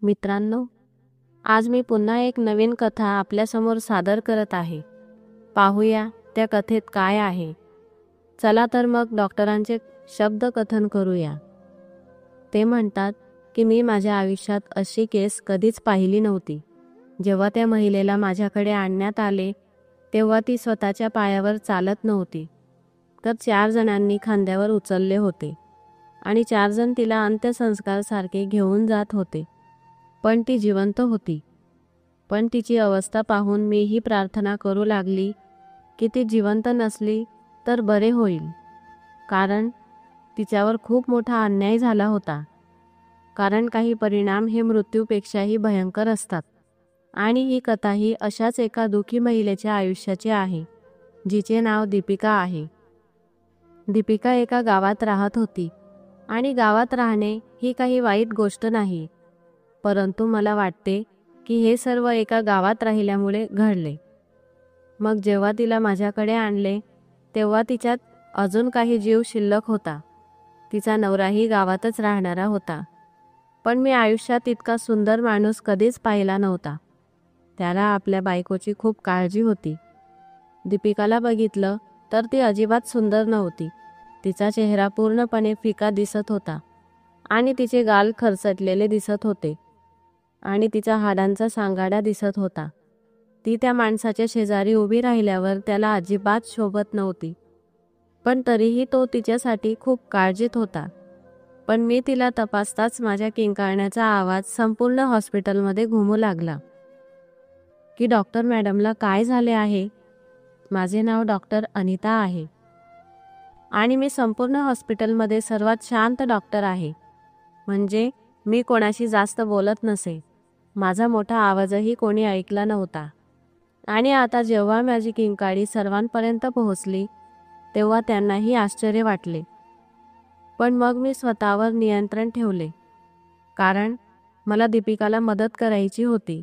मित्रांनो, आज मी पुन्हा एक नवीन कथा आपल्यासमोर सादर करत आहे. पाहूया त्या कथेत काय आहे. चला तर मग डॉक्टरांचे शब्द कथन करूया. ते म्हणतात की मी माझ्या आयुष्यात अशी केस कधीच पाहिली नव्हती. जेव्हा त्या महिलेला माझ्याकडे आणण्यात आले तेव्हा ती स्वतःच्या पायावर चालत नव्हती, तर 4 जणांनी खांद्यावर उचलले होते आणि 4 जण तिला अंत्यसंस्कारसारखे घेऊन जात होते. पण ती जिवंत होती. पण तिची अवस्था पाहून मीही प्रार्थना करू लागली की ती जिवंत नसली तर बरे होईल, कारण तिच्यावर खूप मोठा अन्याय झाला होता. कारण काही परिणाम हे मृत्यूपेक्षाही भयंकर असतात. आणि ही कथाही अशाच एका दुःखी महिलेच्या आयुष्याची आहे, जिचे नाव दीपिका आहे. दीपिका एका गावात राहत होती आणि गावात राहणे ही काही वाईट गोष्ट नाही, परंतु मला वाटते की हे सर्व एका गावात राहिल्यामुळे घडले. मग जेव्हा तिला माझ्याकडे आणले तेव्हा तिच्यात अजून काही जीव शिल्लक होता. तिचा नवराही गावातच राहणारा होता. पण मी आयुष्यात इतका सुंदर माणूस कधीच पाहिला नव्हता. त्याला आपल्या बायकोची खूप काळजी होती. दीपिकाला बघितलं तर ती अजिबात सुंदर नव्हती. तिचा चेहरा पूर्णपणे फिका दिसत होता आणि तिचे गाल खरचटलेले दिसत होते आणि तिचा हाडांचा सांगाडा दिसत होता. ती त्या माणसाच्या शेजारी उभी राहिल्यावर त्याला अजिबात शोभत नव्हती, पण तरीही तो तिच्यासाठी खूप काळजीत होता. पण मी तिला तपासताच माझ्या किंकाळण्याचा आवाज संपूर्ण हॉस्पिटलमध्ये घुमू लागला की डॉक्टर मॅडमला काय झाले आहे. माझे नाव डॉक्टर अनिता आहे आणि मी संपूर्ण हॉस्पिटलमध्ये सर्वात शांत डॉक्टर आहे. म्हणजे मी कोणाशी जास्त बोलत नसे. माझा मोठा आवाजही कोणी ऐकला नव्हता. आणि आता जेव्हा माझी किंकाळी सर्वांपर्यंत पोहोचली तेव्हा त्यांनाही आश्चर्य वाटले. पण मग मी स्वतःवर नियंत्रण ठेवले, कारण मला दीपिकाला मदत करायची होती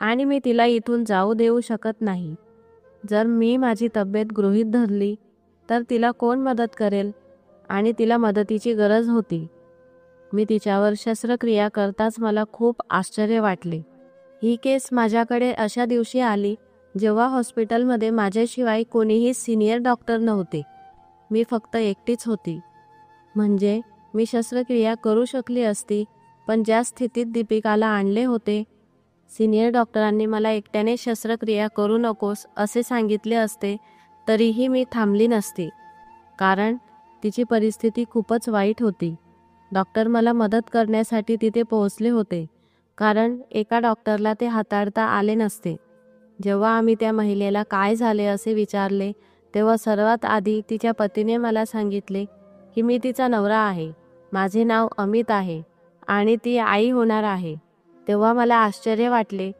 आणि मी तिला इथून जाऊ देऊ शकत नाही. जर मी माझी तब्येत गृहीत धरली तर तिला कोण मदत करेल, आणि तिला मदतीची गरज होती. मी तिच्यावर शस्त्रक्रिया करताच मला खूप आश्चर्य वाटले. ही केस माझ्याकडे अशा दिवशी आली जेव्हा हॉस्पिटलमध्ये माझ्याशिवाय कोणीही सिनियर डॉक्टर नव्हते. मी फक्त एकटीच होती. म्हणजे मी शस्त्रक्रिया करू शकली असती, पण ज्या स्थितीत दीपिकाला आणले होते, सिनियर डॉक्टरांनी मला एकट्याने शस्त्रक्रिया करू नकोस असे सांगितले असते तरीही मी थांबली नसती, कारण तिची परिस्थिती खूपच वाईट होती. डॉक्टर मला मदत करण्यासाठी तिथे पोहोचले होते, कारण एका डॉक्टरला ते हाताळता आले नसते. जेव्हा आम्ही त्या महिलेला काय झाले असे विचारले तेव्हा सर्वात आधी तिच्या पतीने मला सांगितले की मी तिचा नवरा आहे, माझे नाव अमित आहे आणि ती आई होणार आहे. तेव्हा मला आश्चर्य वाटले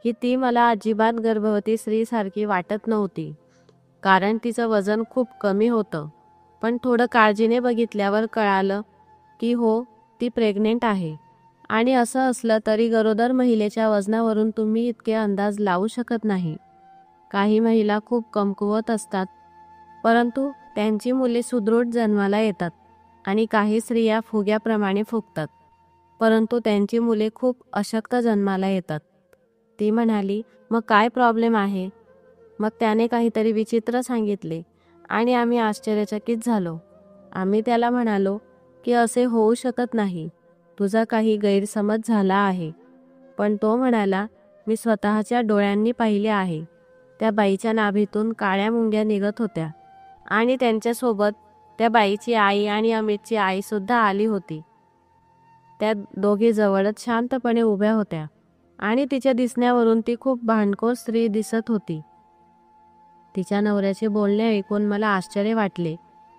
की ती मला अजिबात गर्भवती स्त्रीसारखी वाटत नव्हती, कारण तिचं वजन खूप कमी होतं. पण थोडं काळजीने बघितल्यावर कळालं की हो, ती प्रेग्नेंट आहे. आणि असं असलं तरी गरोदर महिलेच्या वजनावरून तुम्ही इतके अंदाज लावू शकत नाही. काही महिला खूप कमकुवत असतात, परंतु त्यांची मुले सुदृढ जन्माला येतात आणि काही स्त्रिया फुग्याप्रमाणे फुगतात, परंतु त्यांची मुले खूप अशक्त जन्माला येतात. ती म्हणाली, मग काय प्रॉब्लेम आहे? मग त्याने काहीतरी विचित्र सांगितले आणि आम्ही आश्चर्यचकित झालो. आम्ही त्याला म्हणालो की असे होऊ शकत नाही, तुझा काही गैरसमज झाला आहे. पण तो म्हणाला, मी स्वतःच्या डोळ्यांनी पाहिले आहे. त्या बाईच्या नाभीतून काळ्या मुंग्या निघत होत्या आणि त्यांच्यासोबत त्या बाईची आई आणि अमितची आई सुद्धा आली होती. त्या दोघी जवळच शांतपणे उभ्या होत्या आणि तिच्या दिसण्यावरून ती खूप भांडखोर स्त्री दिसत होती. तिच्या नवऱ्याचे बोलणे ऐकून मला आश्चर्य वाटले.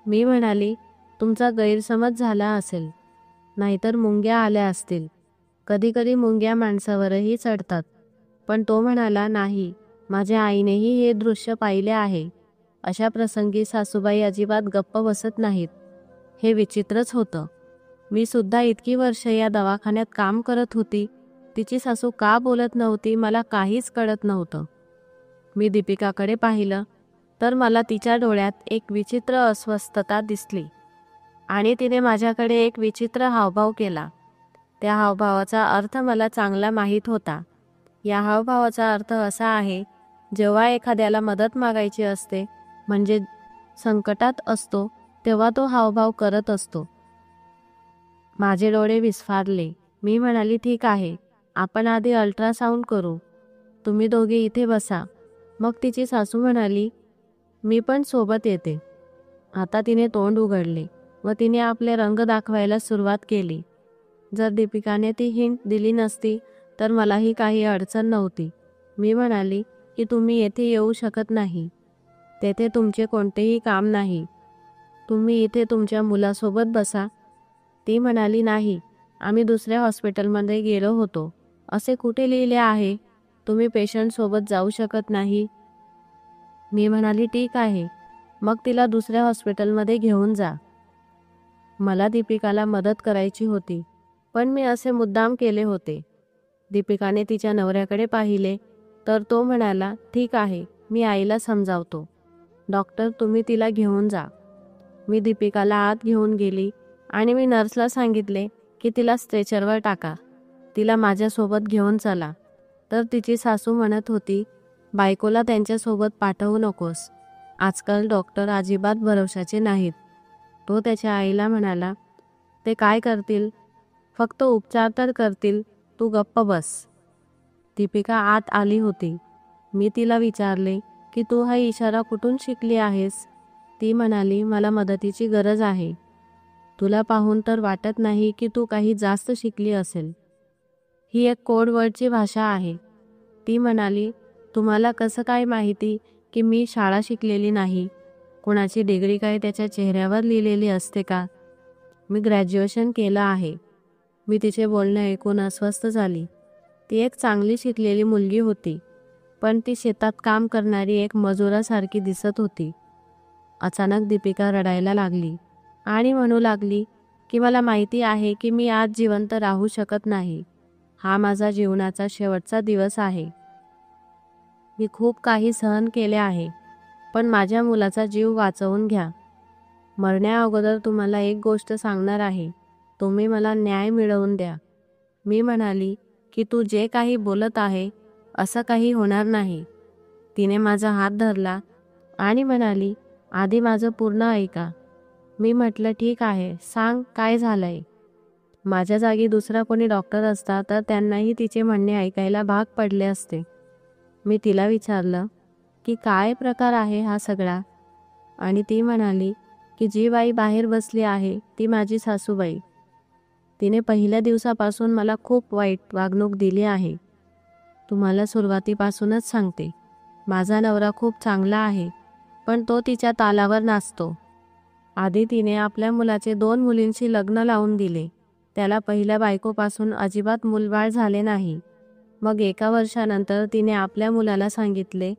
मी म्हणाली, तुमचा गैरसमज झाला असेल, नाहीतर मुंग्या आल्या असतील. कधीकधी मुंग्या माणसावरही चढतात. पण तो म्हणाला, नाही, माझ्या आईनेही हे दृश्य पाहिले आहे. अशा प्रसंगी सासूबाई अजिबात गप्प बसत नाहीत. हे विचित्रच होतं. मी सुद्धा इतकी वर्ष या दवाखान्यात काम करत होती, तिची सासू का बोलत नव्हती मला काहीच कळत नव्हतं. मी दीपिकाकडे पाहिलं तर मला तिच्या डोळ्यात एक विचित्र अस्वस्थता दिसली आणि तिने माझ्याकडे एक विचित्र हावभाव केला. त्या हावभावाचा अर्थ मला चांगला माहीत होता. या हावभावाचा अर्थ असा आहे, जेव्हा एखाद्याला मदत मागायची असते, म्हणजे संकटात असतो, तेव्हा तो हावभाव करत असतो. माझे डोळे विस्फारले. मी म्हणाली, ठीक आहे, आपण आधी अल्ट्रासाऊंड करू. तुम्ही दोघे इथे बसा. मग तिची सासू म्हणाली, मी पण सोबत येते. आता तिने तोंड उघडले व तिने आपले रंग दाखवायला सुरुवात केली. जर दीपिकाने ती हिंट दिली नसती तर मलाही काही अडचण नव्हती. मी म्हणाली की तुम्ही येथे येऊ शकत नाही. तेथे तुमचे कोणतेही काम नाही. तुम्ही इथे तुमच्या मुलासोबत बसा. ती म्हणाली, नाही, आम्ही दुसऱ्या हॉस्पिटलमध्ये गेलो होतो. असे कुठे लिहिले आहे? तुम्ही पेशंटसोबत जाऊ शकत नाही. मी म्हणाली, ठीक आहे, मग तिला दुसऱ्या हॉस्पिटलमध्ये घेऊन जा. मला दीपिकाला मदत करायची होती, पण मी असे मुद्दाम केले होते. दीपिकाने तिच्या नवऱ्याकडे पाहिले तर तो म्हणाला, ठीक आहे, मी आईला समजावतो. डॉक्टर, तुम्ही तिला घेऊन जा. मी दीपिकाला आत घेऊन गेली आणि मी नर्सला सांगितले की तिला स्ट्रेचरवर टाका. तिला माझ्यासोबत घेऊन चला. तर तिची सासू म्हणत होती, बायकोला त्यांच्यासोबत पाठवू नकोस. आजकाल डॉक्टर अजिबात भरवशाचे नाहीत. तो त्याच्या आईला म्हणाला, ते काय करतील? फक्त उपचार तर करतील, तू गप्प बस. दीपिका आत आली होती. मी तिला विचारले की तू हा इशारा कुठून शिकली आहेस? ती म्हणाली, मला मदतीची गरज आहे. तुला पाहून तर वाटत नाही की तू काही जास्त शिकली असेल. ही एक कोडवर्डची भाषा आहे. ती म्हणाली, तुम्हाला कसं काय माहिती की मी शाळा शिकलेली नाही? कोणाची डिग्री काय त्याच्या चेहऱ्यावर लिहिलेली असते का? मी ग्रॅज्युएशन केलं आहे. मी तिचे बोलणे ऐकून अस्वस्थ झाली. ती एक चांगली शिकलेली मुलगी होती, पण ती शेतात काम करणारी एक मजुरासारखी दिसत होती. अचानक दीपिका रडायला लागली आणि म्हणू लागली की मला माहिती आहे की मी आज जिवंत राहू शकत नाही. हा माझा जीवनाचा शेवटचा दिवस आहे. मी खूप काही सहन केले आहे, पण माझ्या मुलाचा जीव वाचवून घ्या. मरण्या अगोदर तुम्हाला एक गोष्ट सांगणार आहे. तुम्ही मला न्याय मिळवून द्या. मी म्हणाली की तू जे काही बोलत आहे असं काही होणार नाही. तिने माझा हात धरला आणि म्हणाली, आधी माझं पूर्ण ऐका. मी म्हटलं, ठीक आहे, सांग काय झालंय. माझ्या जागी दुसरा कोणी डॉक्टर असता तर त्यांनाही तिचे म्हणणे ऐकायला भाग पडले असते. मी तिला विचारलं की काय प्रकार आहे हा सगळा, आणि ती म्हणाली की जी बाई बाहेर बसली आहे ती माझी सासूबाई. तिने पहिल्या दिवसापासून मला खूप वाईट वागणूक दिली आहे. तुम्हाला सुरुवातीपासूनच सांगते, माझा नवरा खूप चांगला आहे, पण तो तिच्या तालावर नाचतो. आधी तिने आपल्या मुलाचे 2 मुलींशी लग्न लावून दिले. त्याला पहिल्या बायकोपासून अजिबात मूलबाळ झाले नाही. मग 1 वर्षानंतर तिने आपल्या मुलाला सांगितले,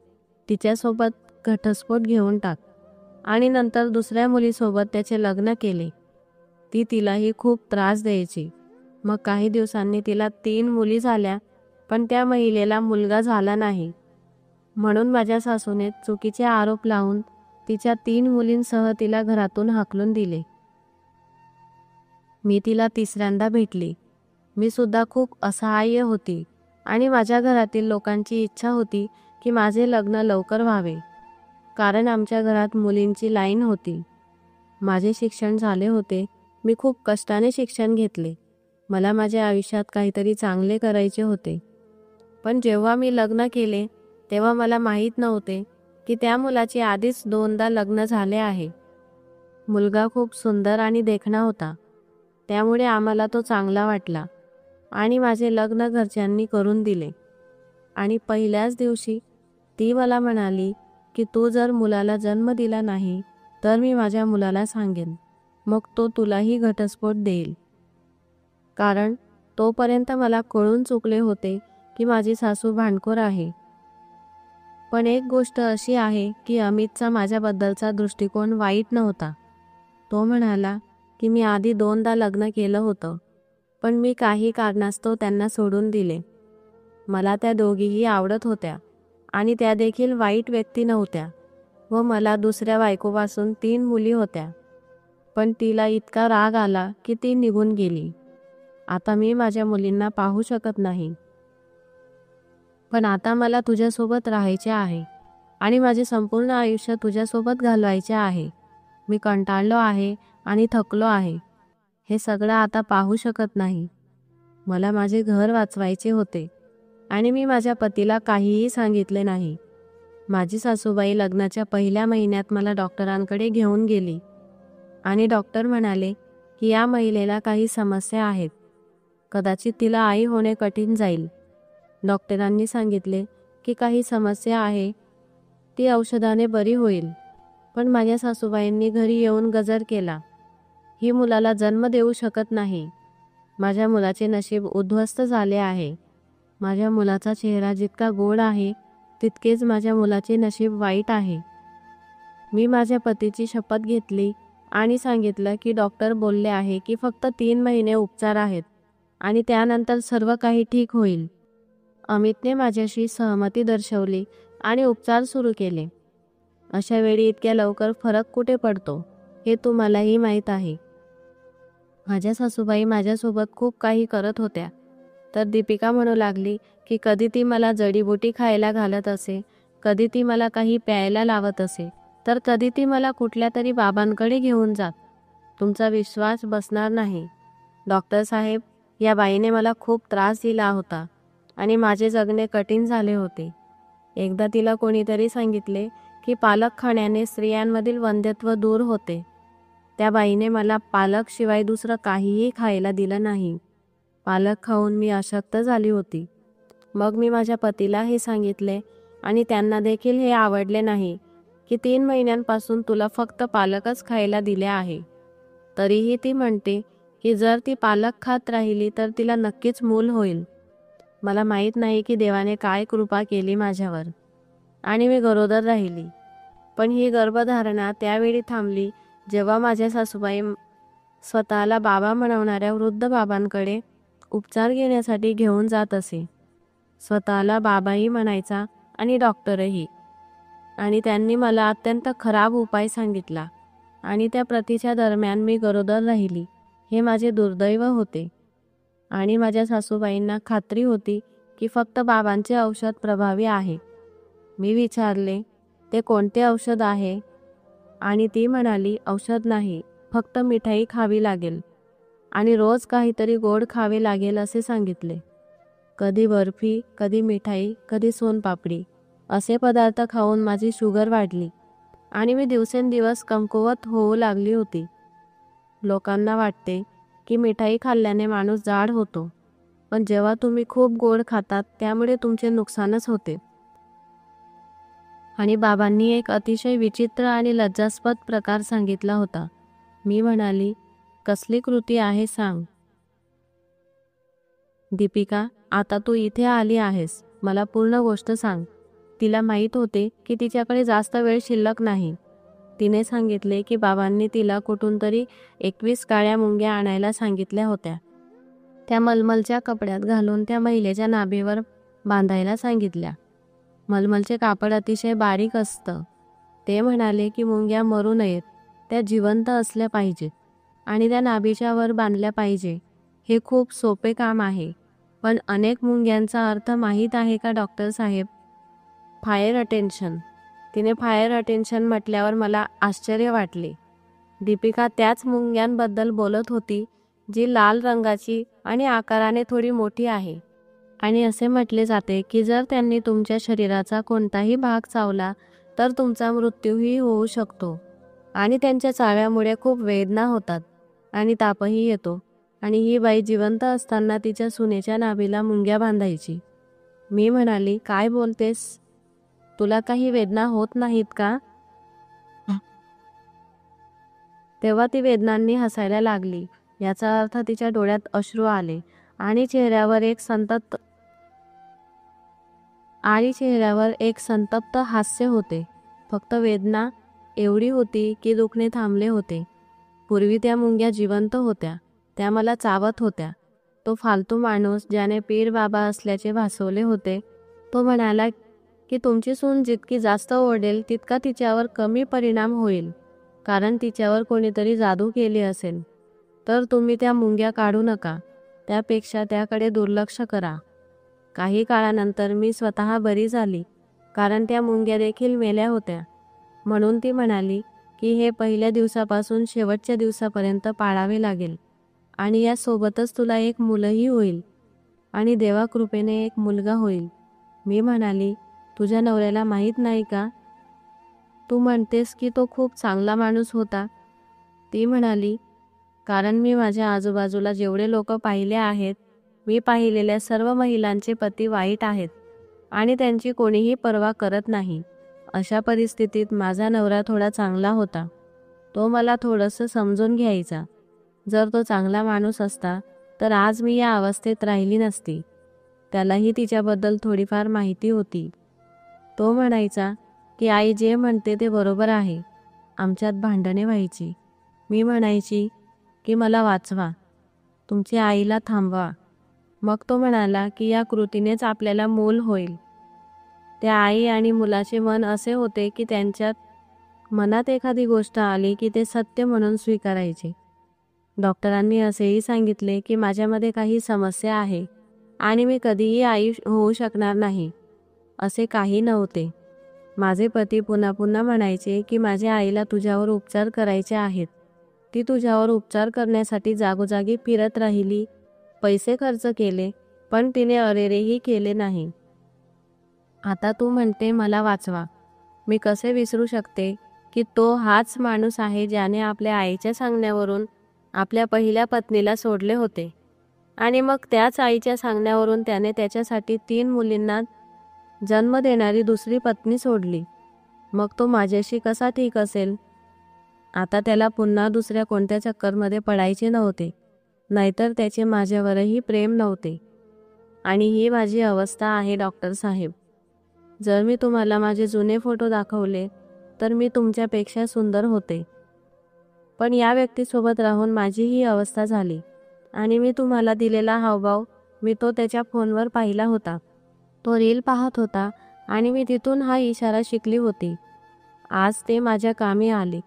तिच्यासोबत घटस्फोट घेऊन टाक, आणि नंतर दुसऱ्या मुलीसोबत त्याचे लग्न केले. ती तिलाही खूप त्रास द्यायची. मग काही दिवसांनी तिला 3 मुली झाल्या, पण त्या महिलेला मुलगा झाला नाही. म्हणून माझ्या सासूने चुकीचे आरोप लावून तिच्या 3 मुलींसह तिला घरातून हाकलून दिले. मी तिला 3ऱ्यांदा भेटली. मी सुद्धा खूप असहाय्य होती आणि माझ्या घरातील लोकांची इच्छा होती की माझे लग्न लवकर व्हावे, कारण आमच्या घरात मुलींची लाईन होती. माझे शिक्षण झाले होते. मी खूप कष्टाने शिक्षण घेतले. मला माझ्या आयुष्यात काहीतरी चांगले करायचे होते. पण जेव्हा मी लग्न केले तेव्हा मला माहीत नव्हते की त्या मुलाची आधीच 2दा लग्न झाले आहे. मुलगा खूप सुंदर आणि देखणा होता, त्यामुळे आम्हाला तो चांगला वाटला आणि माझे लग्न घरच्यांनी करून दिले. आणि पहिल्याच दिवशी ती मला म्हणाली की तू जर मुलाला जन्म दिला नाही तर मी माझ्या मुलाला सांगेन, मग तो तुलाही घटस्फोट देईल. कारण तोपर्यंत मला कळून चुकले होते की माझी सासू भांडखोर आहे. पण एक गोष्ट अशी आहे की अमितचा माझ्याबद्दलचा दृष्टिकोन वाईट नव्हता. तो म्हणाला की मी आधी 2दा लग्न केलं होतं, पण मी काही कारणास्तव त्यांना सोडून दिले. मला त्या दोघीही आवडत होत्या आणि त्या देखील वाईट व्यक्ती नव्हत्या, व मला दुसऱ्या बायकोपासून 3 मुली होत्या. पण तिला इतका राग आला की ती निघून गेली. आता मी माझ्या मुलींना पाहू शकत नाही. पण आता मला तुझ्यासोबत राहायचे आहे आणि माझे संपूर्ण आयुष्य तुझ्यासोबत घालवायचे आहे. मी कंटाळलो आहे आणि थकलो आहे. हे सगळं आता पाहू शकत नाही. मला माझे घर वाचवायचे होते आणि मी माझ्या पतीला काहीही सांगितले नाही. माझी सासूबाई लग्नाच्या पहिल्या महिन्यात मला डॉक्टरांकडे घेऊन गेली आणि डॉक्टर म्हणाले की या महिलेला काही समस्या आहेत. कदाचित तिला आई होणे कठीण जाईल. डॉक्टरांनी सांगितले की काही समस्या आहे, ती औषधाने बरी होईल. पण माझ्या सासूबाईंनी घरी येऊन गजर केला, ही मुलाला जन्म देऊ शकत नाही. माझ्या मुलाचे नशीब उद्ध्वस्त झाले आहे. माझ्या मुलाचा चेहरा जितका गोड आहे तितकेच माझ्या मुलाचे नशीब वाईट आहे. मी माझ्या पतीची शपथ घेतली आणि सांगितलं की डॉक्टर बोलले आहे की फक्त 3 महिने उपचार आहेत आणि त्यानंतर सर्व काही ठीक होईल. अमितने माझ्याशी सहमती दर्शवली आणि उपचार सुरू केले. अशा वेळी इतक्या लवकर फरक कुठे पडतो हे तुम्हालाही माहीत आहे. माझ्या सासूबाई माझ्यासोबत खूप काही करत होत्या. तर दीपिका म्हणू लागली की कधी ती मला जडीबुटी खायला घालत असे, कधी ती मला काही प्यायला लावत असे, तर कधी ती मला कुठल्या तरी बाबांकडे घेऊन जात. तुमचा विश्वास बसणार नाही डॉक्टर साहेब, या बाईने मला खूप त्रास दिला होता आणि माझे जगणे कठीण झाले होते. एकदा तिला कोणीतरी सांगितले की पालक खाण्याने स्त्रियांमधील वंध्यत्व दूर होते. त्या बाईने मला पालक शिवाय दुसरं काहीही खायला दिलं नाही. पालक खाऊन मी अशक्त झाली होती. मग मी माझ्या पतीला हे सांगितले आणि त्यांना देखील हे आवडले नाही की 3 महिन्यांपासून तुला फक्त पालकच खायला दिले आहे. तरीही ती म्हणते की जर ती पालक खात राहिली तर तिला नक्कीच मूल होईल. मला माहीत नाही की देवाने काय कृपा केली माझ्यावर आणि मी गरोदर राहिली. पण ही गर्भधारणा त्यावेळी थांबली जेव्हा माझ्या सासूबाई स्वतःला बाबा म्हणवणाऱ्या वृद्ध बाबांकडे उपचार घेण्यासाठी घेऊन जात असे. स्वतःला बाबाही म्हणायचा आणि डॉक्टरही. आणि त्यांनी मला अत्यंत खराब उपाय सांगितला आणि त्या प्रतीच्या दरम्यान मी गरोदर राहिली. हे माझे दुर्दैव होते. आणि माझ्या सासूबाईंना खात्री होती की फक्त बाबांचे औषध प्रभावी आहे. मी विचारले, ते कोणते औषध आहे? आणि ती म्हणाली, औषध नाही, फक्त मिठाई खावी लागेल आणि रोज काहीतरी गोड खावे लागेल असे सांगितले. कधी बर्फी, कधी मिठाई, कधी सोनपापडी असे पदार्थ खाऊन माझी शुगर वाढली आणि मी दिवसेंदिवस कमकुवत होऊ लागली होती. लोकांना वाटते की मिठाई खाल्ल्याने माणूस जाड होतो, पण जेव्हा तुम्ही खूप गोड खातात त्यामुळे तुमचे नुकसानच होते. आणि बाबांनी एक अतिशय विचित्र आणि लज्जास्पद प्रकार सांगितला होता. मी म्हणाली, कसली कृती आहे सांग. दीपिका, आता तू इथे आली आहेस, मला पूर्ण गोष्ट सांग. तिला माहीत होते की तिच्याकडे जास्त वेळ शिल्लक नाही. तिने सांगितले की बाबांनी तिला कुठून तरी 21 काळ्या मुंग्या आणायला सांगितल्या होत्या. त्या मलमलच्या कपड्यात घालून त्या महिलेच्या नाभीवर बांधायला सांगितल्या. मलमलचे कापड अतिशय बारीक असतं. ते म्हणाले की मुंग्या मरू नयेत, त्या जिवंत असल्या पाहिजेत आणि त्या नाभीच्या वर बांधल्या पाहिजे. हे खूप सोपे काम आहे, पण अनेक मुंग्यांचा अर्थ माहीत आहे का डॉक्टर साहेब? Fire attention. तिने फायर अटेन्शन म्हटल्यावर मला आश्चर्य वाटले. दीपिका त्याच मुंग्यांबद्दल बोलत होती जी लाल रंगाची आणि आकाराने थोडी मोठी आहे. आणि असे म्हटले जाते की जर त्यांनी तुमच्या शरीराचा कोणताही भाग चावला तर तुमचा मृत्यूही होऊ शकतो. आणि त्यांच्या चाव्यामुळे खूप वेदना होतात आणि तापही येतो. आणि ही बाई जिवंत असताना तिच्या सुनेच्या नाभीला मुंग्या बांधायची. मी म्हणाली, काय बोलतेस? तुला काही वेदना होत नाहीत का? तेव्हा ती वेदनांनी हसायला लागली. याचा अर्थ तिच्या डोळ्यात अश्रू आले आणि चेहऱ्यावर एक संतप्त हास्य होते. फक्त वेदना एवढी होती की दुखणे थांबले होते. पूर्वी त्या मुंग्या जिवंत होत्या, त्या मला चावत होत्या. तो फालतू माणूस ज्याने पीर बाबा असल्याचे भासवले होते, तो म्हणाला की तुमची सून जितकी जास्त ओरडेल तितका तिच्यावर कमी परिणाम होईल, कारण तिच्यावर कोणीतरी जादू केली असेल. तर तुम्ही त्या मुंग्या काढू नका. त्यापेक्षा त्याकडे दुर्लक्ष करा. काही काळानंतर मी स्वतः बरी झाली, कारण त्या मुंग्या देखील मेल्या होत्या. म्हणून ती म्हणाली की हे पहिल्या दिवसापासून शेवटच्या दिवसापर्यंत पाळावे लागेल आणि यासोबतच तुला एक मुलंही होईल आणि देवाकृपेने एक मुलगा होईल. मी म्हणाली, तुझ्या नवऱ्याला माहीत नाही का? तू म्हणतेस की तो खूप चांगला माणूस होता. ती म्हणाली, कारण मी माझ्या आजूबाजूला जेवढे लोक पाहिले आहेत, मी पाहिलेल्या सर्व महिलांचे पती वाईट आहेत आणि त्यांची कोणीही पर्वा करत नाही. अशा परिस्थितीत माझा नवरा थोडा चांगला होता. तो मला थोडंसं समजून घ्यायचा. जर तो चांगला माणूस असता तर आज मी या अवस्थेत राहिली नसती. त्यालाही तिच्याबद्दल थोडीफार माहिती होती. तो म्हणायचा की आई जे म्हणते ते बरोबर आहे. आमच्यात भांडणे व्हायची. मी म्हणायची की मला वाचवा, तुमच्या आईला थांबवा. मग तो म्हणाला की या कृतीनेच आपल्याला मूल होईल. त्या आई आणि मुलाचे मन असे होते की त्यांच्यात मनात एखादी गोष्ट आली की ते सत्य म्हणून स्वीकारायचे. डॉक्टरांनी असेही सांगितले की माझ्यामध्ये काही समस्या आहे आणि मी कधीही आई होऊ शकणार नाही. असे काही नव्हते. माझे पती पुन्हा पुन्हा म्हणायचे की माझ्या आईला तुझ्यावर उपचार करायचे आहेत. ती तुझ्यावर उपचार करण्यासाठी जागोजागी फिरत राहिली, पैसे खर्च केले, पण तिने अरेरेही केले नाही. आता तू म्हणते मला वाचवा. मी कसे विसरू शकते की तो हाच माणूस आहे ज्याने आपल्या आईच्या सांगण्यावरून आपल्या पहिल्या पत्नीला सोडले होते आणि मग त्याच आईच्या सांगण्यावरून त्याने त्याच्यासाठी 3 मुलींना जन्म देणारी दुसरी पत्नी सोडली. मग तो माझ्याशी कसा ठीक असेल? आता त्याला पुन्हा दुसऱ्या कोणत्या चक्करमध्ये पडायचे नव्हते, नाहीतर त्याचे माझ्यावरही प्रेम नव्हते. आणि ही माझी अवस्था आहे डॉक्टर साहेब. जर मी तुम्हाला माझे जुने फोटो दाखवले तर मी तुमच्यापेक्षा सुंदर होते. पण या व्यक्तीसोबत राहून माझी ही अवस्था झाली आणि मी तुम्हाला दिलेला हावभाव मी तो त्याच्या फोनवर पाहिला होता. तो रील पाहत होता आणि मी तिथून हा इशारा शिकली होती. आज ते माझ्या कामी आले.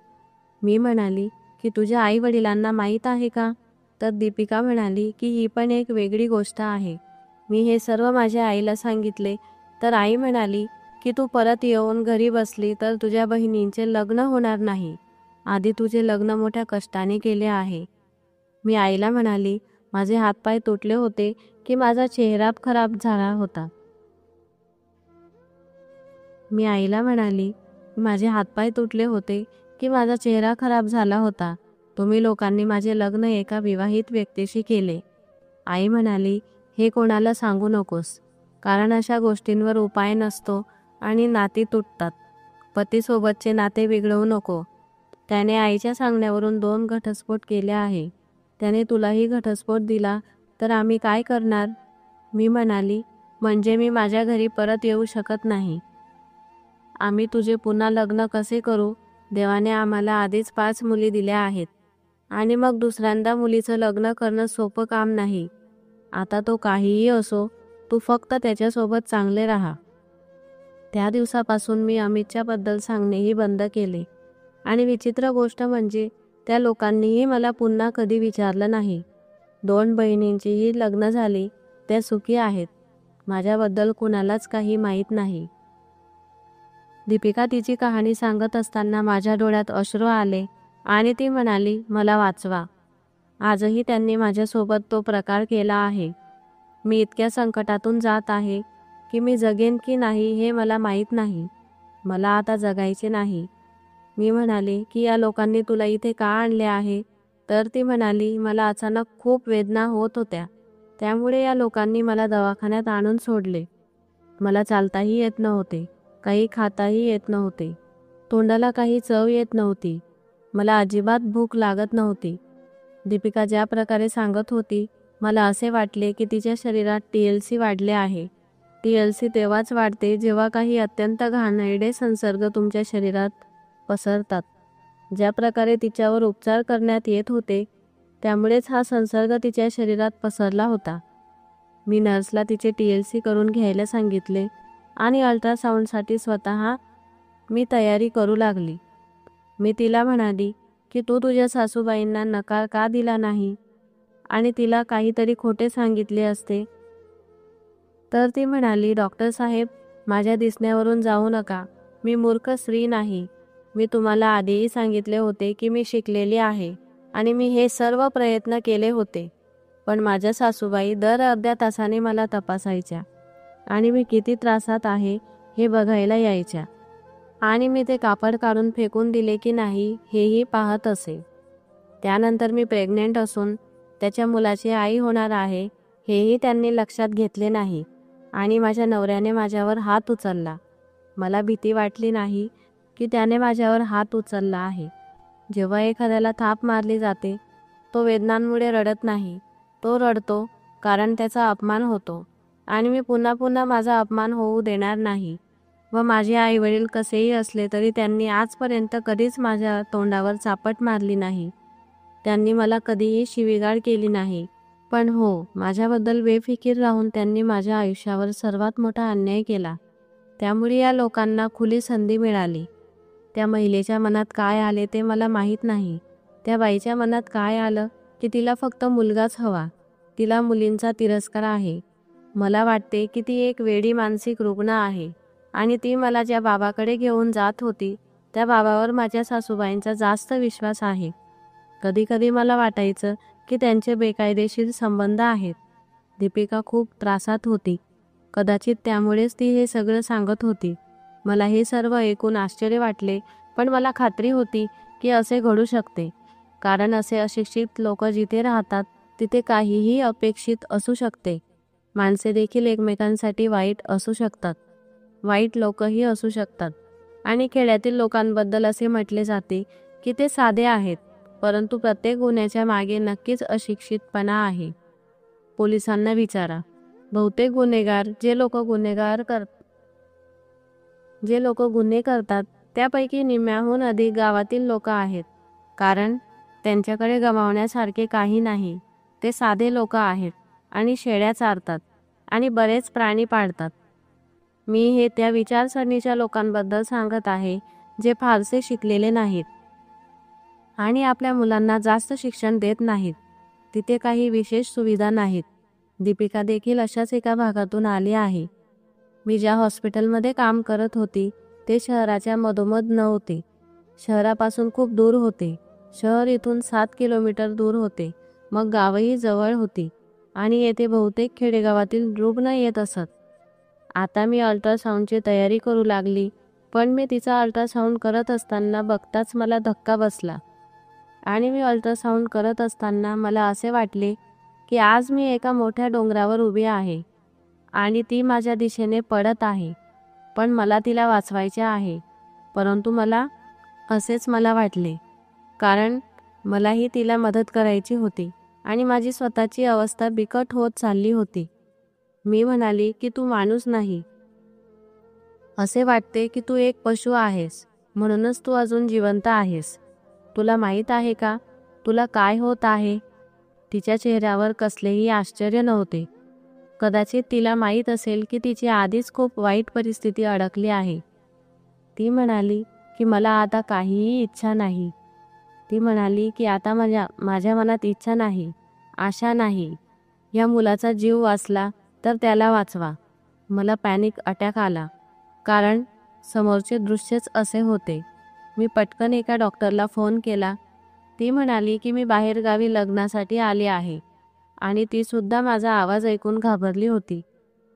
मी म्हणाली की तुझ्या आई वडिलांना माहीत आहे का? तर दीपिका म्हणाली की ही पण एक वेगळी गोष्ट आहे. मी हे सर्व माझ्या आईला सांगितले तर आई म्हणाली की तू परत येऊन घरी बसली तर तुझ्या बहिणींचे लग्न होणार नाही. आधी तुझे लग्न मोठ्या कष्टाने केले आहे. मी आईला म्हणाली माझे हातपाय तुटले होते की माझा चेहरा खराब झाला होता. मी आईला म्हणाली माझे हातपाय तुटले होते की माझा चेहरा खराब झाला होता. तुम्ही लोकांनी माझे लग्न एका विवाहित व्यक्तीशी केले. आई म्हणाली हे कोणाला सांगू नकोस, कारण अशा गोष्टींवर उपाय नसतो आणि नाती तुटतात. पतीसोबतचे नाते बिघडवू नको. त्याने आईच्या सांगण्यावरून 2 घटस्फोट केले आहे. त्याने तुलाही घटस्फोट दिला तर आम्ही काय करणार? मी म्हणाली म्हणजे मी माझ्या घरी परत येऊ शकत नाही. आम्ही तुझे पुन्हा लग्न कसे करू? देवाने आम्हाला आधीच 5 मुली दिल्या आहेत आणि मग दुसऱ्यांदा मुलीचं लग्न करणं सोपं काम नाही. आता तो काहीही असो, तू फक्त त्याच्यासोबत चांगले राहा. त्या दिवसापासून मी अमितच्याबद्दल सांगणेही बंद केले आणि विचित्र गोष्ट म्हणजे त्या लोकांनीही मला पुन्हा कधी विचारलं नाही. 2 बहिणींचीही लग्न झाली, त्या सुखी आहेत. माझ्याबद्दल कुणालाच काही माहीत नाही. दीपिका तिची कहाणी सांगत असताना माझ्या डोळ्यात अश्रू आले आणि ती म्हणाली मला वाचवा. आजही त्यांनी माझ्यासोबत तो प्रकार केला आहे. मी इतक्या संकटातून जात आहे की मी जगेन की नाही हे मला माहीत नाही. मला आता जगायचे नाही. मी म्हणाले की या लोकांनी तुला इथे का आणले आहे? तर ती म्हणाली मला अचानक खूप वेदना होत होत्या, त्यामुळे या लोकांनी मला दवाखान्यात आणून सोडले. मला चालताही येत नव्हते, काही खाताही येत नव्हते, तोंडाला काही चव येत नव्हती, मला अजिबात भूक लागत नव्हती. दीपिका ज्या प्रकारे सांगत होती मला असे वाटले की तिच्या शरीरात TLC वाढले आहे. TLC तेव्हाच वाढते जेव्हा काही अत्यंत घाणेरडे संसर्ग तुमच्या शरीरात पसरतात. ज्या प्रकारे तिच्यावर उपचार करण्यात येत होते त्यामुळेच हा संसर्ग तिच्या शरीरात पसरला होता. मी नर्सला तिचे TLC करून घ्यायला सांगितले आणि अल्ट्रासाऊंडसाठी स्वतः मी तयारी करू लागली. मी तिला म्हणाली की तू तुझ्या सासूबाईंना नकार का दिला नाही? आणि तिला काहीतरी खोटे सांगितले असते तर ती म्हणाली, डॉक्टर साहेब, माझ्या दिसण्यावरून जाऊ नका. मी मूर्ख स्त्री नाही. मी तुम्हाला आधीही सांगितले होते की मी शिकलेली आहे आणि मी हे सर्व प्रयत्न केले होते. पण माझ्या सासूबाई दर अर्ध्या तासाने मला तपासायच्या आणि मी किती त्रासात आहे हे बघायला यायच्या आणि मी ते कापड काढून फेकून दिले की नाही हेही पाहत असे. त्यानंतर मी प्रेग्नेंट असून त्याच्या मुलाची आई होणार आहे हेही त्यांनी लक्षात घेतले नाही आणि माझ्या नवऱ्याने माझ्यावर हात उचलला. मला भीती वाटली नाही की त्याने माझ्यावर हात उचलला आहे. जेव्हा एखाद्याला थाप मारली जाते तो वेदनांमुळे रडत नाही, तो रडतो कारण त्याचा अपमान होतो आणि मी पुन्हा पुन्हा माझा अपमान होऊ देणार नाही. व माझे आईवडील कसेही असले तरी त्यांनी आजपर्यंत कधीच माझ्या तोंडावर चापट मारली नाही. त्यांनी मला कधीही शिवीगाळ केली नाही. पण हो, माझ्याबद्दल बेफिकीर राहून त्यांनी माझ्या आयुष्यावर सर्वात मोठा अन्याय केला. त्यामुळे या लोकांना खुली संधी मिळाली. त्या महिलेच्या मनात काय आले ते मला माहीत नाही. त्या बाईच्या मनात काय आलं की तिला फक्त मुलगाच हवा. तिला मुलींचा तिरस्कार आहे. मला वाटते की ती एक वेडी मानसिक रुग्ण आहे आणि ती मला ज्या बाबाकडे घेऊन जात होती त्या बाबावर माझ्या सासूबाईंचा जास्त विश्वास आहे. कधी कधी मला वाटायचं की त्यांचे बेकायदेशीर संबंध आहेत. दीपिका खूप त्रासात होती. कदाचित त्यामुळेच ती हे सगळं सांगत होती. मला हे सर्व ऐकून आश्चर्य वाटले, पण मला खात्री होती की असे घडू शकते, कारण असे अशिक्षित लोक जिथे राहतात तिथे काहीही अपेक्षित असू शकते. माणसे देखील एकमेकांसाठी वाईट असू शकतात, वाईट लोकही असू शकतात आणि खेड्यातील लोकांबद्दल असे म्हटले जाते की ते साधे आहेत, परंतु प्रत्येक गुन्ह्याच्या मागे नक्कीच अशिक्षितपणा आहे. पोलिसांना विचारा. बहुतेक गुन्हेगार जे लोक गुन्हे करतात त्यापैकी निम्म्याहून अधिक गावातील लोक आहेत, कारण त्यांच्याकडे गमावण्यासारखे काही नाही. ते साधे लोक आहेत आणि शेळ्या चारतात आणि बरेच प्राणी पाळतात. मी हे त्या विचारसरणीच्या लोकांबद्दल सांगत आहे जे फारसे शिकलेले नाहीत आणि आपल्या मुलांना जास्त शिक्षण देत नाहीत. तिथे काही विशेष सुविधा नाहीत. दीपिका देखील अशाच एका भागातून आली आहे. मी ज्या हॉस्पिटलमध्ये काम करत होती ते शहराच्या मधोमध नव्हते. शहरापासून खूप दूर होते. शहर इथून 7 किलोमीटर दूर होते. मग गावही जवळ होती आणि येथे बहुतेक खेडेगावातील रुग्ण येत असत. आता मी अल्ट्रासाऊंडची तयारी करू लागली, पण मी तिचा अल्ट्रासाऊंड करत असताना बघताच मला धक्का बसला आणि मी अल्ट्रासाऊंड करत असताना मला असे वाटले की आज मी एका मोठ्या डोंगरावर उभी आहे आणि ती माझ्या दिशेने पडत आहे, पण मला तिला वाचवायचे आहे. परंतु असेच मला वाटले, कारण मलाही तिला मदत करायची होती आणि माझी स्वतःची अवस्था बिकट होत चालली होती. मी म्हणाली की तू माणूस नाही. असे वाटते की तू एक पशु आहेस, म्हणूनच तू अजून जिवंत आहेस. तुला माहीत आहे का तुला काय होत आहे? तिच्या चेहऱ्यावर कसलेही आश्चर्य नव्हते. कदाचित तिला माहीत असेल की तिची आधीच खूप वाईट परिस्थिती अडकली आहे. ती म्हणाली की मला आता काहीही इच्छा नाही. ती म्हणाली की आता माझ्या मनात इच्छा नाही, आशा नाही. या मुलाचा जीव वाचला तर त्याला वाचवा. मला पॅनिक अटॅक आला, कारण समोरचे दृश्यच असे होते. मी पटकन एका डॉक्टरला फोन केला. ती म्हणाली की मी बाहेरगावी लग्नासाठी आली आहे आणि ती सुद्धा माझा आवाज ऐकून घाबरली होती.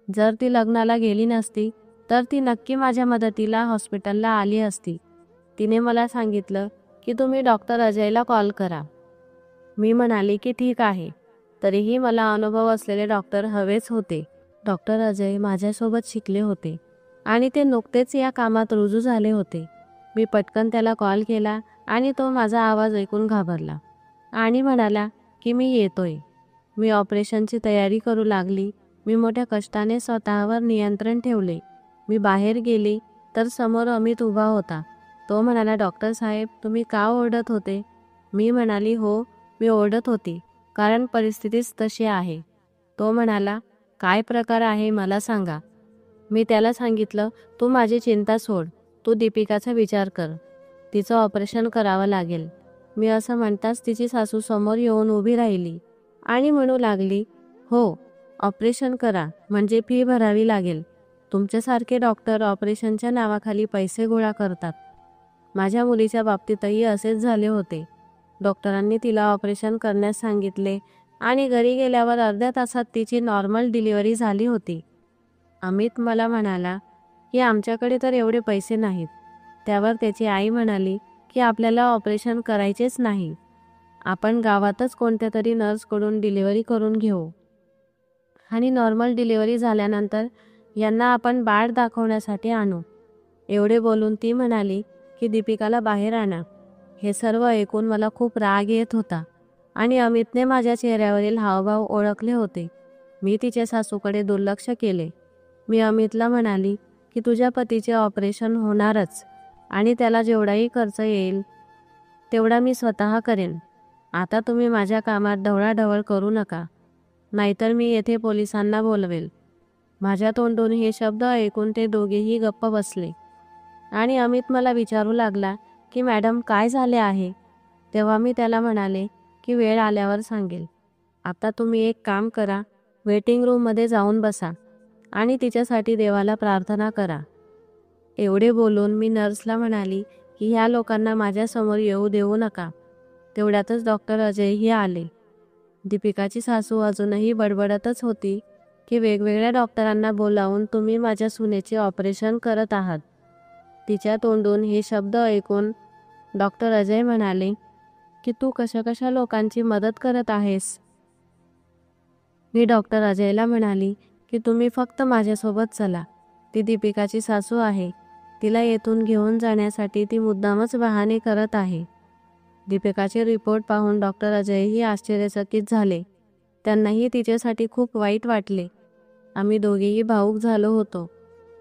जर ती लग्नाला गेली नसती तर ती नक्की माझ्या मदतीला हॉस्पिटलला आली असती. तिने मला सांगितलं की तुम्ही डॉक्टर अजयला कॉल करा. मी म्हणाली की ठीक आहे. तरीही मला अनुभव असलेले डॉक्टर हवेच होते. डॉक्टर अजय माझ्यासोबत शिकले होते आणि ते नुकतेच या कामात रुजू झाले होते. मी पटकन त्याला कॉल केला आणि तो माझा आवाज ऐकून घाबरला आणि म्हणाला की मी येतोय. मी ऑपरेशनची तयारी करू लागली. मी मोठ्या कष्टाने स्वतःवर नियंत्रण ठेवले. मी बाहेर गेली तर समोर अमित उभा होता. तो म्हणाला, डॉक्टर साहेब, तुम्ही का ओरडत होते? मी म्हणाली, हो, मी ओरडत होती, कारण परिस्थितीच तशी आहे. तो म्हणाला, काय प्रकार आहे मला सांगा. मी त्याला सांगितलं, तू माझी चिंता सोड, तू दीपिकाचा विचार कर, तिचं ऑपरेशन करावं लागेल. मी असं म्हणताच तिची सासू समोर येऊन उभी राहिली आणि म्हणू लागली, हो, ऑपरेशन करा, म्हणजे फी भरावी लागेल. तुमच्यासारखे डॉक्टर ऑपरेशनच्या नावाखाली पैसे गोळा करतात. माझ्या मुलीच्या बाबतीतही असेच झाले होते. डॉक्टरांनी तिला ऑपरेशन करण्यास सांगितले आणि घरी गेल्यावर अर्ध्या तासात तिची नॉर्मल डिलिव्हरी झाली होती. अमित मला म्हणाला की आमच्याकडे तर एवढे पैसे नाहीत. त्यावर त्याची आई म्हणाली की आपल्याला ऑपरेशन करायचेच नाही. आपण गावातच कोणत्या तरी नर्सकडून डिलिव्हरी करून घेऊ आणि नॉर्मल डिलिव्हरी झाल्यानंतर यांना आपण बाळ दाखवण्यासाठी आणू. एवढे बोलून ती म्हणाली की दीपिकाला बाहेर आणा. हे सर्व ऐकून मला खूप राग येत होता आणि अमितने माझ्या चेहऱ्यावरील हावभाव ओळखले होते. मी तिच्या सासूकडे दुर्लक्ष केले. मी अमितला म्हणाली की तुझ्या पतीचे ऑपरेशन होणारच आणि त्याला जेवढाही खर्च येईल तेवढा मी स्वतः करेन. आता तुम्ही माझ्या कामात ढवळाढवळ करू नका, नाहीतर मी येथे पोलिसांना बोलवेल. माझ्या तोंडून हे शब्द ऐकून ते दोघेही गप्प बसले आणि अमित मला विचारू लागला की मॅडम काय झाले आहे. तेव्हा मी त्याला म्हणाले की वेळ आल्यावर सांगेल. आता तुम्ही एक काम करा, वेटिंग रूममध्ये जाऊन बसा आणि तिच्यासाठी देवाला प्रार्थना करा. एवढे बोलून मी नर्सला म्हणाली की ह्या लोकांना माझ्यासमोर येऊ देऊ नका. तेवढ्यातच डॉक्टर अजयही आले. दीपिकाची सासू अजूनही बडबडतच होती की वेगवेगळ्या डॉक्टरांना बोलावून तुम्ही माझ्या सुनेचे ऑपरेशन करत आहात. तिच्या तोंडून हे शब्द ऐकून डॉक्टर अजय म्हणाले की तू कशा लोकांची मदत करत आहेस. मी डॉक्टर अजयला म्हणाली की तुम्ही फक्त माझ्यासोबत चला. ती दीपिकाची सासू आहे. तिला येथून घेऊन जाण्यासाठी ती मुद्दामच बहाणे करत आहे. दीपिकाचे रिपोर्ट पाहून डॉक्टर अजयही आश्चर्यचकित झाले. त्यांनाही तिच्यासाठी खूप वाईट वाटले. आम्ही दोघेही भावूक झालो होतो.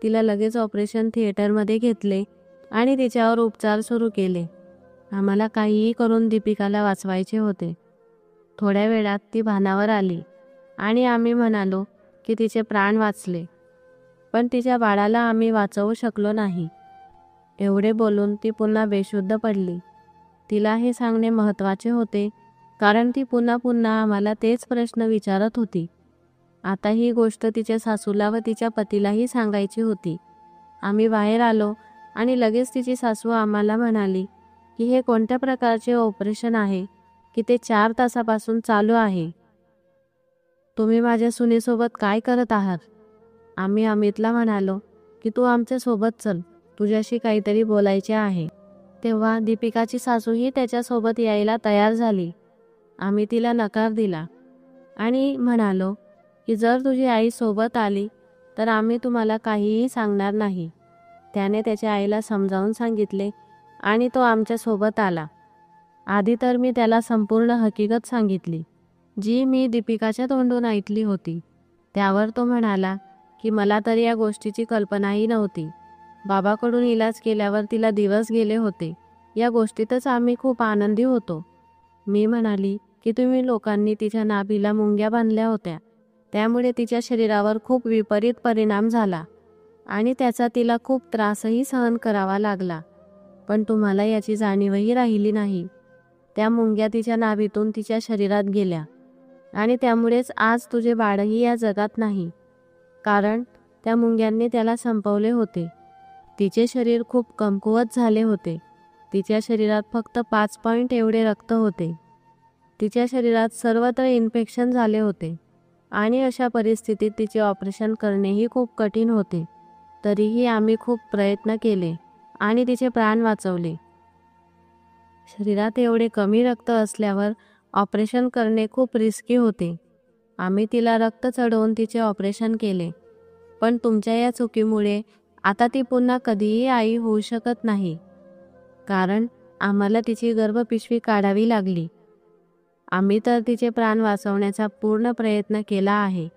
तिला लगेच ऑपरेशन थिएटरमध्ये घेतले आणि तिच्यावर उपचार सुरू केले. आम्हाला काहीही करून दीपिकाला वाचवायचे होते. थोड्या वेळात ती भानावर आली आणि आम्ही म्हणालो की तिचे प्राण वाचले, पण तिच्या बाळाला आम्ही वाचवू शकलो नाही. एवढे बोलून ती पुन्हा बेशुद्ध पडली. तिला हे सांगणे महत्त्वाचे होते, कारण ती पुन्हा पुन्हा आम्हाला तेच प्रश्न विचारत होती. आता ही गोष्ट तिच्या सासूला व तिच्या पतीलाही सांगायची होती. आम्ही बाहेर आलो आणि लगेच तिची सासू आम्हाला म्हणाली की हे कोणत्या प्रकारचे ऑपरेशन आहे की ते 4 तासापासून चालू आहे. तुम्ही माझ्या सुनेसोबत काय करत आहात. आम्ही अमितला म्हणालो की तू आमच्या सोबत चल, तुझ्याशी काहीतरी बोलायचे आहे. तेव्हा दीपिकाची सासूही त्याच्यासोबत यायला तयार झाली. आम्ही तिला नकार दिला आणि म्हणालो की जर तुझी आई सोबत आली तर आम्ही तुम्हाला काहीही सांगणार नाही. त्याने त्याच्या आईला समजावून सांगितले आणि तो आमच्यासोबत आला. आधी तर मी त्याला संपूर्ण हकीकत सांगितली, जी मी दीपिकाच्या तोंडून ऐकली होती. त्यावर तो म्हणाला की मला तर या गोष्टीची कल्पनाही नव्हती. बाबाकडून इलाज केल्यावर तिला दिवस गेले होते. या गोष्टीतच आम्ही खूप आनंदी होतो. मी म्हणाली की तुम्ही लोकांनी तिच्या नाभीला मुंग्या बांधल्या होत्या, त्यामुळे तिच्या शरीरावर खूप विपरीत परिणाम झाला आणि त्याचा तिला खूप त्रासही सहन करावा लागला. पण तुम्हाला याची जाणीवही राहिली नाही. त्या मुंग्या तिच्या नाभीतून तिच्या शरीरात गेल्या आणि त्यामुळेच आज तुझे बाळही या जगात नाही, कारण त्या मुंग्यांनी त्याला संपवले होते. तिचे शरीर खूप कमकुवत झाले होते. तिच्या शरीरात फक्त 5 पॉइंट एवढे रक्त होते. तिच्या शरीरात सर्वत्र इन्फेक्शन झाले होते आणि अशा परिस्थितीत तिचे ऑपरेशन करणेही खूप कठीण होते. तरीही आम्ही खूप प्रयत्न केले आणि तिचे प्राण वाचवले. शरीरात एवढे कमी रक्त असल्यावर ऑपरेशन करणे खूप रिस्की होते. आम्ही तिला रक्त चढवून तिचे ऑपरेशन केले, पण तुमच्या या चुकीमुळे आता ती पुन्हा कधीही आई होऊ शकत नाही, कारण आम्हाला तिची गर्भपिशवी काढावी लागली. आम्ही तर तिचे प्राण वाचवण्याचा पूर्ण प्रयत्न केला आहे,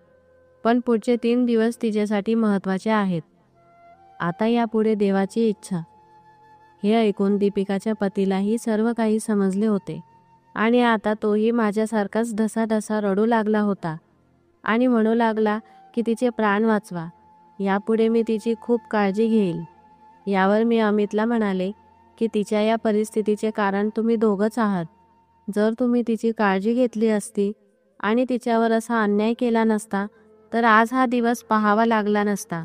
पण पुढचे 3 दिवस तिच्यासाठी महत्त्वाचे आहेत. आता यापुढे देवाची इच्छा. हे ऐकून दीपिकाच्या पतीलाही सर्व काही समजले होते आणि आता तोही माझ्यासारखाच ढसाढसा रडू लागला होता आणि म्हणू लागला की तिचे प्राण वाचवा. यापुढे मी तिची खूप काळजी घेईल. यावर मी अमितला म्हणाले की तिच्या या परिस्थितीचे कारण तुम्ही दोघंच आहात. जर तुम्ही तिची काळजी घेतली असती आणि तिच्यावर असा अन्याय केला नसता तर आज हा दिवस पाहावा लागला नसता.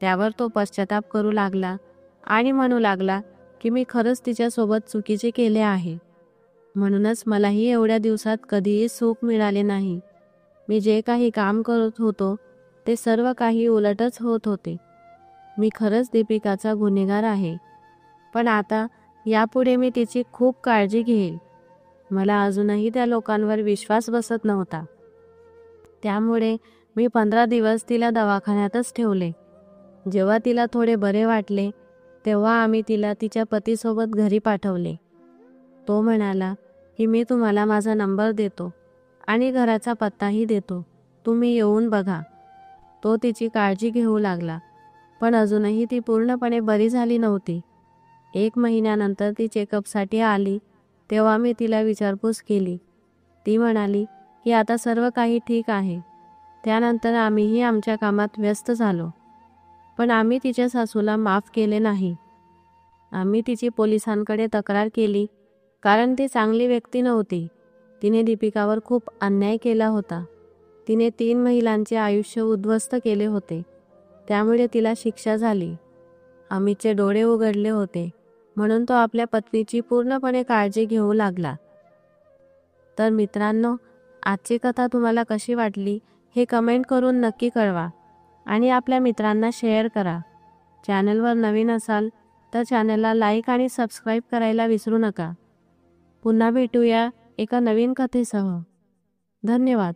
त्यावर तो पश्चाताप करू लागला आणि म्हणू लागला की मी खरंच तिच्यासोबत चुकीचे केले आहे. म्हणूनच मलाही एवढ्या दिवसात कधीही सुख मिळाले नाही. मी जे काही काम करत होतो ते सर्व काही उलटच होत होते. मी खरंच दीपिकाचा गुन्हेगार आहे. पण आता यापुढे मी तिची खूप काळजी घेईल. मला अजूनही त्या लोकांवर विश्वास बसत नव्हता. त्यामुळे मी 15 दिवस तिला दवाखान्यातच ठेवले. जेव्हा तिला थोडे बरे वाटले तेव्हा आम्ही तिला तिच्या पतीसोबत घरी पाठवले. तो म्हणाला की मी तुम्हाला माझा नंबर देतो आणि घराचा पत्ताही देतो. तुम्ही येऊन बघा. तो तिची काळजी घेऊ लागला. पण अजूनही ती पूर्णपणे बरी झाली नव्हती. 1 महिन्यानंतर ती चेकअपसाठी आली तेव्हा मी तिला विचारपूस केली. ती म्हणाली की आता सर्व काही ठीक आहे. त्यानंतर आम्हीही आमच्या कामात व्यस्त झालो. पण आम्ही तिच्या सासूला माफ केले नाही. आम्ही तिची पोलिसांकडे तक्रार केली कारण ती चांगली व्यक्ती नव्हती. तिने दीपिकावर खूप अन्याय केला होता. तिने 3 महिलांचे आयुष्य उद्ध्वस्त केले होते. त्यामुळे तिला शिक्षा झाली. अमितचे डोळे उघडले होते म्हणून तो आपल्या पत्नीची पूर्णपणे काळजी घेऊ लागला. तर मित्रांनो, आजची कथा तुम्हाला कशी वाटली हे कमेंट करून नक्की कळवा आणि आपल्या मित्रांना शेअर करा. चॅनलवर नवीन असाल तर चॅनलला लाईक आणि सबस्क्राईब करायला विसरू नका. पुन्हा भेटूया एका नवीन कथेसह. धन्यवाद.